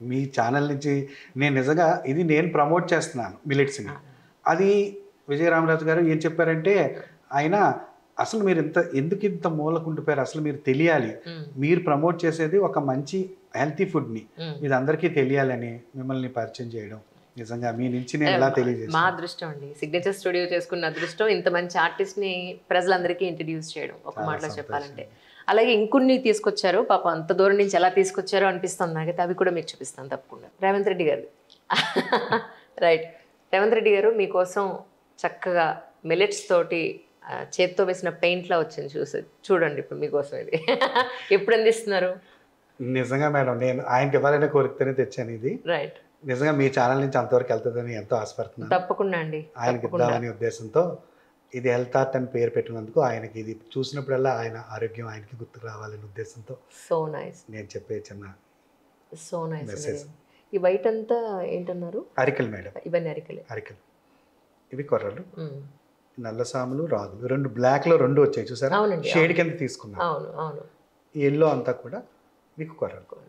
మీ channel నుంచి నేను నిజంగా ఇది నేను ప్రమోట్ చేస్తున్నాను మిల్లెట్స్ని. అది విజయరామరాజు గారు ఏం చెప్పారంటే, ఆయన అసలు మీరు ఎందుకు ఇంత మూలకుండిపోయారు, అసలు మీరు తెలియాలి, మీరు ప్రమోట్ చేసేది ఒక మంచి హెల్తీ ఫుడ్ని, ఇది అందరికీ తెలియాలని మిమ్మల్ని పరిచయం చేయడం నిజంగా మీ నుంచి నేను ఎలా మా తెలియజేస్తాను. అదృష్టం అండి, సిగ్నేచర్ స్టూడియో చేసుకున్న అదృష్టం, ఇంత మంచి ఆర్టిస్ట్ని ప్రజలందరికీ ఇంట్రడ్యూస్ చేయడం ఒక మాటలో చెప్పాలంటే. అలాగే ఇంకొన్ని తీసుకొచ్చారు పాపం, అంత దూరం నుంచి ఎలా తీసుకొచ్చారో అనిపిస్తుంది నాకైతే. అవి కూడా మీకు చూపిస్తాను తప్పకుండా. రేవంత్ రెడ్డి గారు రైట్, రేవంత్ రెడ్డి గారు మీకోసం చక్కగా మిల్లెట్స్ తోటి చేత్తో వేసిన పెయింట్లా వచ్చింది, చూడండి ఇప్పుడు మీకోసం ఇది. ఎప్పుడు అందిస్తున్నారు? నిజంగా మేడం, నేను ఆయనకి ఇవ్వాలనే కోరికతోనే తెచ్చాను ఇది. రైట్, నిజంగా మీ ఛానల్ నుంచి అంతవరకు వెళ్తుందని ఎంతో ఆశపడుతున్నాను. తప్పకుండా అండి, ఆయనకి ఇద్దామనే ఉద్దేశంతో ఇది హెల్త్ ఆర్ట్ అని పేరు పెట్టినందుకు ఆయనకి ఇది చూసినప్పుడల్లా ఆయన ఆరోగ్యం ఆయనకి గుర్తుకు రావాలనే ఉద్దేశంతో సో నైస్, నేను చెప్పే చిన్న సో నైస్. మెసేజ్. ఈ వైట్ అంతా ఏంటన్నారు? అరికలు మేడం, ఇవన్నీ అరికలే. అరికలు. ఇవి కొర్రలు, నల్ల సాములు, రాగులు, రెండు బ్లాక్లో రెండు వచ్చాయి చూసారా, అవునండి, షేడ్ కింద తీసుకున్నాను. అవును అవును. ఈ ఎల్లో అంతా కూడా మీకు కొర్రలు.